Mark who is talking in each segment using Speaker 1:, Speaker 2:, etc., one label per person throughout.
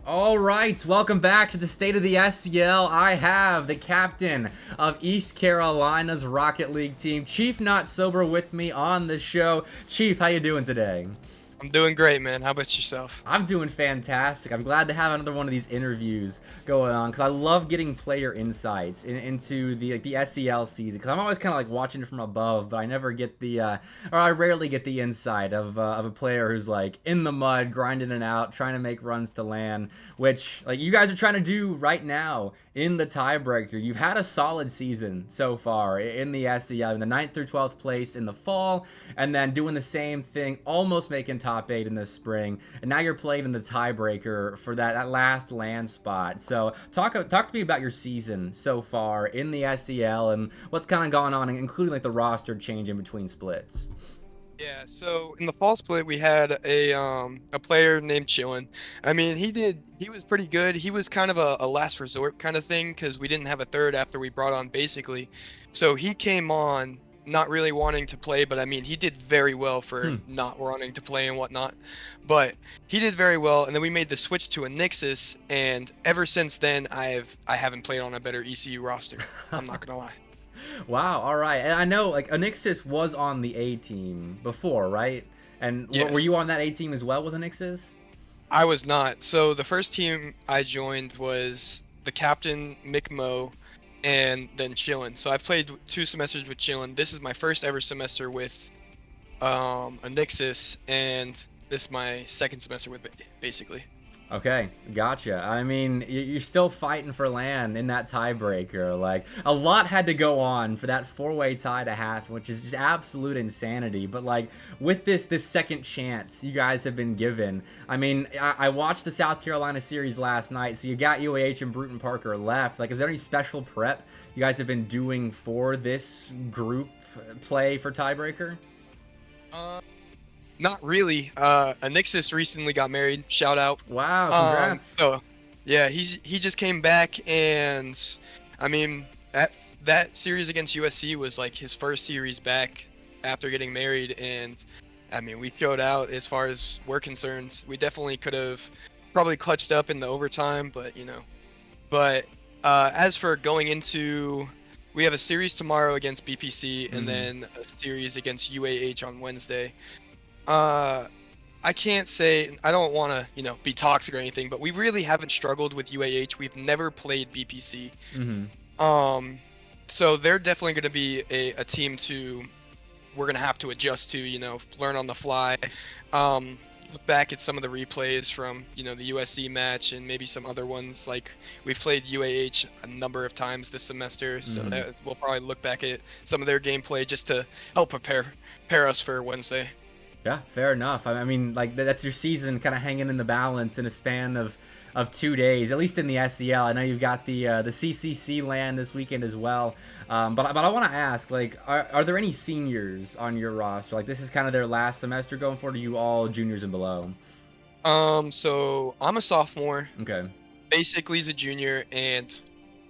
Speaker 1: All right, welcome back to the State of the SEL. I have the captain of East Carolina's Rocket League team, Chief Not Sober, with me on the show. Chief, how you doing today?
Speaker 2: I'm doing great, man. How about yourself?
Speaker 1: I'm doing fantastic. I'm glad to have another one of these interviews going on because I love getting player insights into the SEL season. Because I'm always kind of like watching it from above, but I never get or I rarely get the insight of a player who's like in the mud, grinding it out, trying to make runs to land, which like you guys are trying to do right now in the tiebreaker. You've had a solid season so far in the SEL, in the 9th through 12th place in the fall, and then doing the same thing, almost making top 8 in the spring, and now you're playing in the tiebreaker for that last land spot. So talk to me about your season so far in the SEL and what's kind of gone on, including like the roster change in between splits.
Speaker 2: Yeah, so in the fall split we had a player named Chillin. I mean, he was pretty good. He was kind of a last resort kind of thing because we didn't have a third after we brought on basically. So he came on not really wanting to play, but I mean, he did very well for
Speaker 1: Hmm.
Speaker 2: not wanting to play and whatnot. But he did very well, and then we made the switch to a Nixus, and ever since then I haven't played on a better ECU roster. I'm not gonna lie.
Speaker 1: Wow, all right. And I know like Anixis was on the A team before, right? And were
Speaker 2: Yes.
Speaker 1: you on that A team as well with Anixis?
Speaker 2: I was not. So the first team I joined was the captain, Mick Mo, and then Chillin. So I've played 2 semesters with Chillin. This is my first ever semester with a Nixus, and this is my second semester with basically.
Speaker 1: Okay, gotcha. I mean, you're still fighting for land in that tiebreaker. Like, a lot had to go on for that four-way tie to happen, which is just absolute insanity. But like, with this second chance you guys have been given, I mean, I watched the South Carolina series last night. So you got UAH and Bruton Parker left. Like, is there any special prep you guys have been doing for this group play for tiebreaker?
Speaker 2: Uh, Not really. Anixis recently got married. Shout out.
Speaker 1: Wow, congrats.
Speaker 2: So yeah, he just came back, and I mean that series against USC was like his first series back after getting married, and I mean we showed out as far as we're concerned. We definitely could have probably clutched up in the overtime, but But as for going into, we have a series tomorrow against BPC, and
Speaker 1: Mm-hmm.
Speaker 2: then a series against UAH on Wednesday. Uh, I can't say I don't want to, be toxic or anything, but we really haven't struggled with UAH. We've never played BPC.
Speaker 1: Mm-hmm.
Speaker 2: Um, so they're definitely going to be a team we're going to have to adjust to, learn on the fly. Look back at some of the replays from, the USC match and maybe some other ones. Like we've played UAH a number of times this semester, so
Speaker 1: Mm-hmm.
Speaker 2: that we'll probably look back at some of their gameplay just to help prepare us for Wednesday.
Speaker 1: Yeah, fair enough. I mean, like that's your season kind of hanging in the balance in a span of 2 days, at least in the SEL. I know you've got the CCC land this weekend as well. But I want to ask, like, are there any seniors on your roster? Like, this is kind of their last semester going forward. Are you all juniors and below?
Speaker 2: So I'm a sophomore.
Speaker 1: Okay.
Speaker 2: Basically, he's a junior, and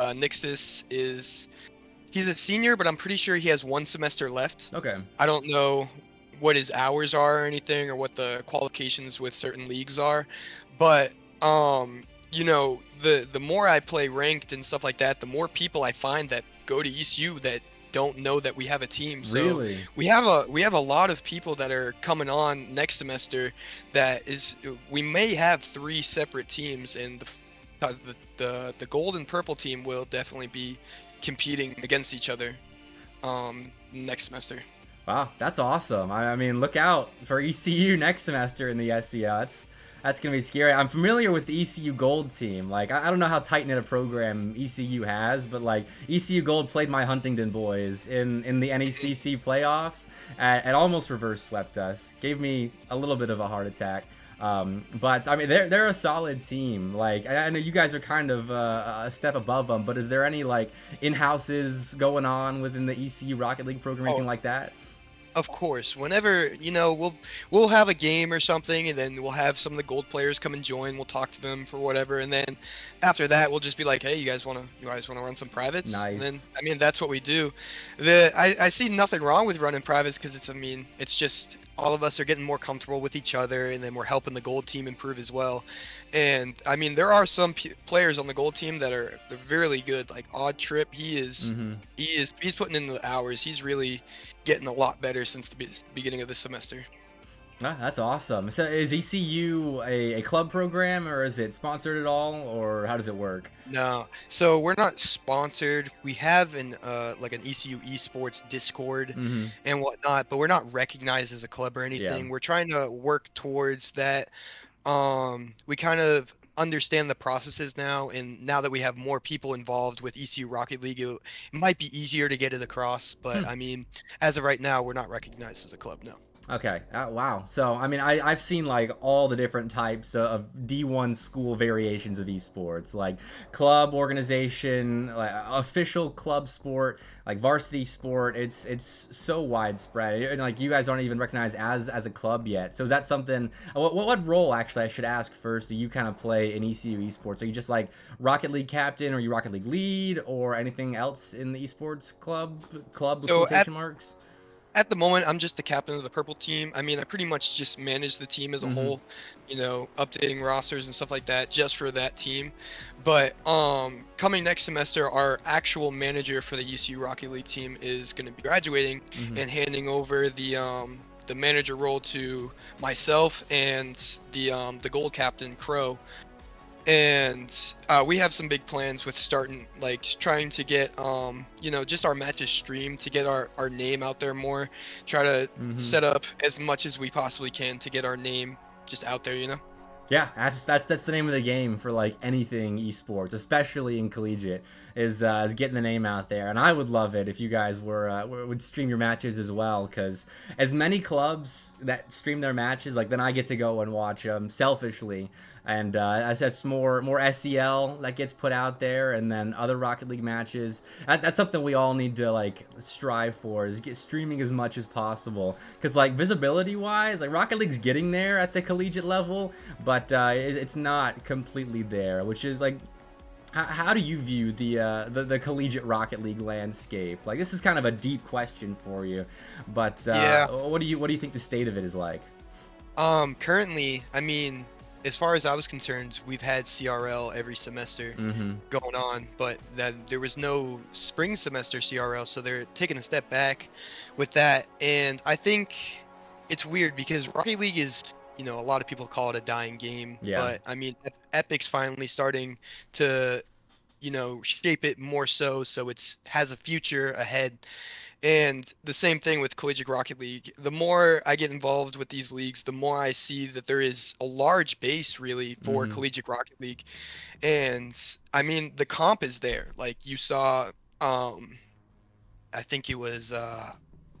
Speaker 2: Nixus he's a senior, but I'm pretty sure he has 1 semester left.
Speaker 1: Okay.
Speaker 2: I don't know what his hours are or anything, or what the qualifications with certain leagues are, but the more I play ranked and stuff like that, the more people I find that go to ECU that don't know that we have a team. So
Speaker 1: Really?
Speaker 2: we have a lot of people that are coming on next semester. That is, we may have 3 separate teams, and the gold and purple team will definitely be competing against each other next semester.
Speaker 1: Wow, that's awesome. I mean, look out for ECU next semester in the SEL. That's gonna be scary. I'm familiar with the ECU Gold team. Like, I don't know how tight knit a program ECU has, but like ECU Gold played my Huntington boys in the NECC playoffs and almost reverse swept us. Gave me a little bit of a heart attack. But I mean, they're a solid team. Like, I know you guys are kind of a step above them, but is there any like in houses going on within the ECU Rocket League program, or
Speaker 2: Oh,
Speaker 1: anything like that?
Speaker 2: of course. Whenever, we'll have a game or something, and then we'll have some of the gold players come and join. We'll talk to them for whatever, and then after that, we'll just be like, "Hey, you guys wanna run some privates?" And then,
Speaker 1: Nice.
Speaker 2: I mean, that's what we do. I see nothing wrong with running privates because I mean, it's just all of us are getting more comfortable with each other, and then we're helping the gold team improve as well. And I mean, there are some players on the gold team that are they're really good. Like Odd Trip,
Speaker 1: Mm-hmm.
Speaker 2: he's putting in the hours. He's really getting a lot better since the beginning of this semester.
Speaker 1: Ah, that's awesome. So is ECU a club program, or is it sponsored at all, or how does it work?
Speaker 2: No, so we're not sponsored. We have an like an ECU esports Discord
Speaker 1: Mm-hmm.
Speaker 2: and whatnot, but we're not recognized as a club or
Speaker 1: Yeah.
Speaker 2: anything. We're trying to work towards that. We kind of understand the processes now, and now that we have more people involved with ECU Rocket League, it might be easier to get it across. But I mean, as of right now, we're not recognized as a club. No.
Speaker 1: Okay. Wow. So, I mean, I've seen like all the different types of D1 school variations of esports, like club organization, like official club sport, like varsity sport. It's so widespread, and like you guys aren't even recognized as a club yet. So, is that something? What role actually I should ask first? Do you kind of play in ECU esports? Are you just like Rocket League captain, or are you Rocket League lead, or anything else in the esports club with
Speaker 2: So
Speaker 1: quotation marks?
Speaker 2: at the moment, I'm just the captain of the purple team. I mean, I pretty much just manage the team as a
Speaker 1: Mm-hmm.
Speaker 2: whole, updating rosters and stuff like that just for that team. But coming next semester, our actual manager for the UCU Rocket League team is going to be graduating
Speaker 1: Mm-hmm.
Speaker 2: and handing over the manager role to myself and the gold captain Crow. And we have some big plans with starting like trying to get just our matches streamed to get our name out there more, try to
Speaker 1: Mm-hmm.
Speaker 2: set up as much as we possibly can to get our name just out there.
Speaker 1: Yeah, that's the name of the game for like anything esports, especially in collegiate, is getting the name out there. And I would love it if you guys would stream your matches as well, because as many clubs that stream their matches, like then I get to go and watch them selfishly, and that's more SEL that gets put out there, and then other Rocket League matches. That's something we all need to like strive for, is get streaming as much as possible, because like visibility wise, like Rocket League's getting there at the collegiate level, but it's not completely there, which is like. How do you view the collegiate Rocket League landscape? Like, this is kind of a deep question for you, but
Speaker 2: Yeah.
Speaker 1: what do you think the state of it is like?
Speaker 2: Currently, I mean, as far as I was concerned, we've had CRL every semester
Speaker 1: Mm-hmm.
Speaker 2: going on, but that there was no spring semester CRL, so they're taking a step back with that. And I think it's weird because Rocket League is, a lot of people call it a dying game,
Speaker 1: Yeah.
Speaker 2: but I mean, Epic's finally starting to, shape it more so it's has a future ahead. And the same thing with Collegiate Rocket League. The more I get involved with these leagues, the more I see that there is a large base really for
Speaker 1: Mm-hmm.
Speaker 2: Collegiate Rocket League. And I mean, the comp is there. Like you saw, I think it was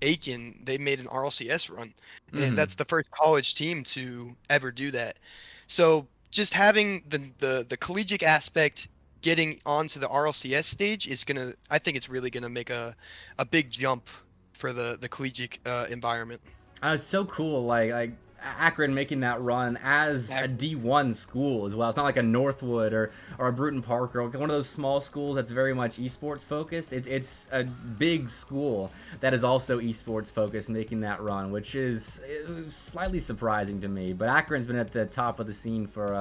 Speaker 2: Aiken, they made an RLCS run. And
Speaker 1: Mm-hmm.
Speaker 2: that's the first college team to ever do that. So just having the collegiate aspect getting onto the RLCS stage is gonna I think it's really gonna make a big jump for the collegiate environment.
Speaker 1: It's so cool, like Akron making that run as a
Speaker 2: Exactly.
Speaker 1: D1 school as well. It's not like a Northwood or a Bruton Park or one of those small schools that's very much esports focused. It's a big school that is also esports focused making that run, which is slightly surprising to me. But Akron's been at the top of the scene for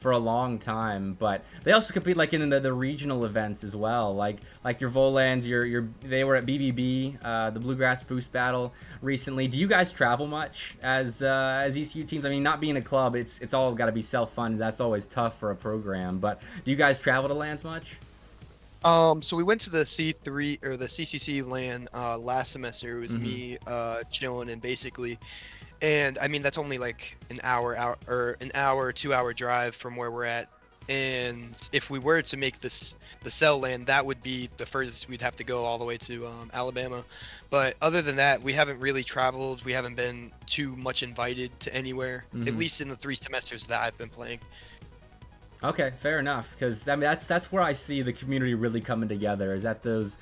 Speaker 1: a long time, but they also compete like in the regional events as well, like your Volans, your they were at BBB, the Bluegrass Boost Battle recently. Do you guys travel much as ECU teams? I mean, not being a club, it's all got to be self-funded. That's always tough for a program. But do you guys travel to lands much?
Speaker 2: So we went to the C3 or the CCC LAN last semester. It was
Speaker 1: Mm-hmm.
Speaker 2: me chilling and basically. And I mean, that's only like an hour out or an hour, 2 hour drive from where we're at. And if we were to make this the cell land, that would be the furthest we'd have to go all the way to Alabama. But other than that, we haven't really traveled. We haven't been too much invited to anywhere, at
Speaker 1: Mm-hmm.
Speaker 2: least in the 3 semesters that I've been playing.
Speaker 1: Okay, fair enough. Because I mean, that's where I see the community really coming together, is at those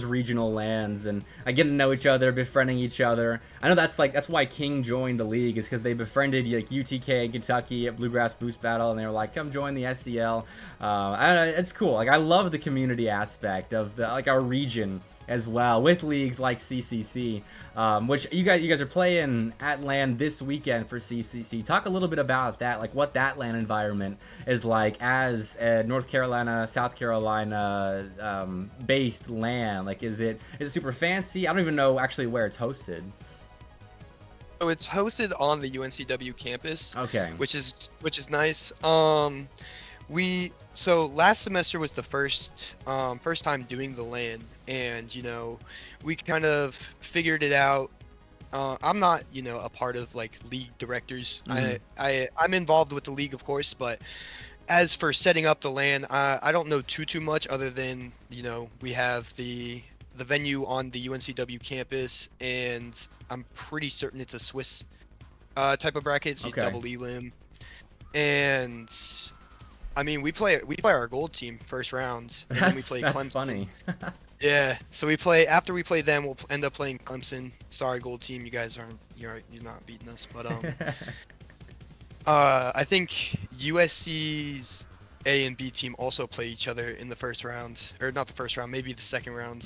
Speaker 1: regional lands, and getting to know each other, befriending each other. I know that's why King joined the league, is because they befriended like UTK and Kentucky at Bluegrass Boost Battle, and they were like, "Come join the SEL." I don't know, it's cool. Like I love the community aspect of the like our region as well, with leagues like CCC, which you guys are playing at LAN this weekend for CCC. Talk a little bit about that, like what that LAN environment is like as a North Carolina, South Carolina based LAN. Like, is it super fancy? I don't even know actually where it's hosted.
Speaker 2: So it's hosted on the UNCW campus,
Speaker 1: Okay.
Speaker 2: which is nice. So last semester was the first time doing the LAN, and we kind of figured it out. I'm not a part of like league directors. I'm involved with the league, of course, but as for setting up the LAN, I don't know too much other than we have the venue on the UNCW campus, and I'm pretty certain it's a Swiss type of bracket, so
Speaker 1: Okay.
Speaker 2: double elim. And I mean, we play our gold team first round, and then we play
Speaker 1: That's
Speaker 2: Clemson.
Speaker 1: funny.
Speaker 2: Yeah, so after we play them, we'll end up playing Clemson. Sorry, gold team, you guys you're not beating us, but I think USC's A and B team also play each other in the first round, or not the first round, maybe the second round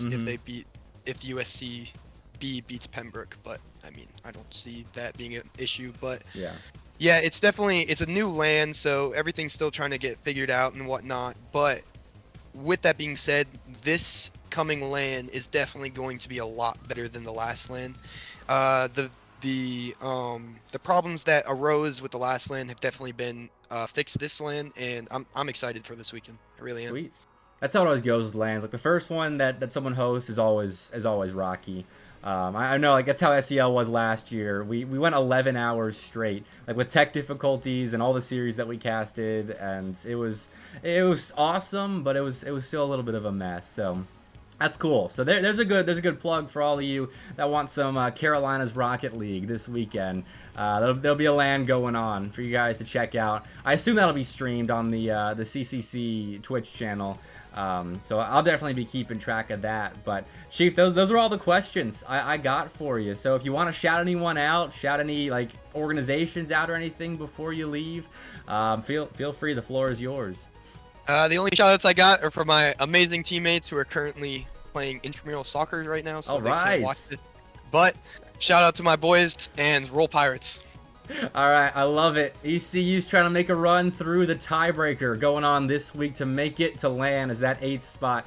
Speaker 2: if USC B beats Pembroke. But I mean, I don't see that being an issue. But yeah, it's a new LAN, so everything's still trying to get figured out and whatnot. But with that being said, this coming LAN is definitely going to be a lot better than the last LAN. The problems that arose with the last LAN have definitely been fixed this LAN, and I'm excited for this weekend. I really am.
Speaker 1: Sweet. That's how it always goes with LANs. Like the first one that someone hosts is always rocky. I know, like that's how SEL was last year. We went 11 hours straight, like with tech difficulties and all the series that we casted, and it was awesome, but it was still a little bit of a mess. So that's cool. So there's a good plug for all of you that want some Carolina's Rocket League this weekend. There'll be a LAN going on for you guys to check out. I assume that'll be streamed on the CCC Twitch channel. So I'll definitely be keeping track of that. But Chief, those are all the questions I got for you. So if you want to shout anyone out, shout any like organizations out or anything before you leave, feel free. The floor is yours.
Speaker 2: The only shoutouts I got are for my amazing teammates who are currently playing intramural soccer right now, so they can't watch this. But shout out to my boys and Roll Pirates.
Speaker 1: All right, I love it. ECU's trying to make a run through the tiebreaker going on this week to make it to LAN as that 8th spot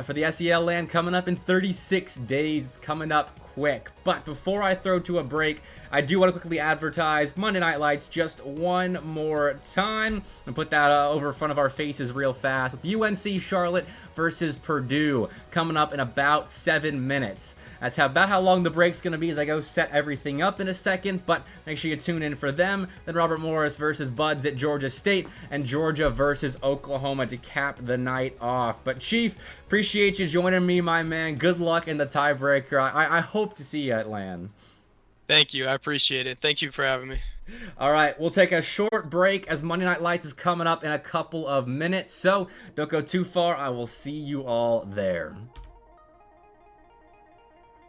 Speaker 1: for the SEL LAN coming up in 36 days. It's coming up quick. But before I throw to a break, I do want to quickly advertise Monday Night Lights just one more time and put that over in front of our faces real fast with UNC Charlotte versus Purdue coming up in about 7 minutes. That's about how long the break's going to be as I go set everything up in a second, but make sure you tune in for them. Then Robert Morris versus Buds at Georgia State and Georgia versus Oklahoma to cap the night off. But Chief, appreciate you joining me, my man. Good luck in the tiebreaker. I hope to see you at LAN.
Speaker 2: Thank you. I appreciate it. Thank you for having me.
Speaker 1: All right, we'll take a short break as Monday Night Lights is coming up in a couple of minutes, so don't go too far. I will see you all there.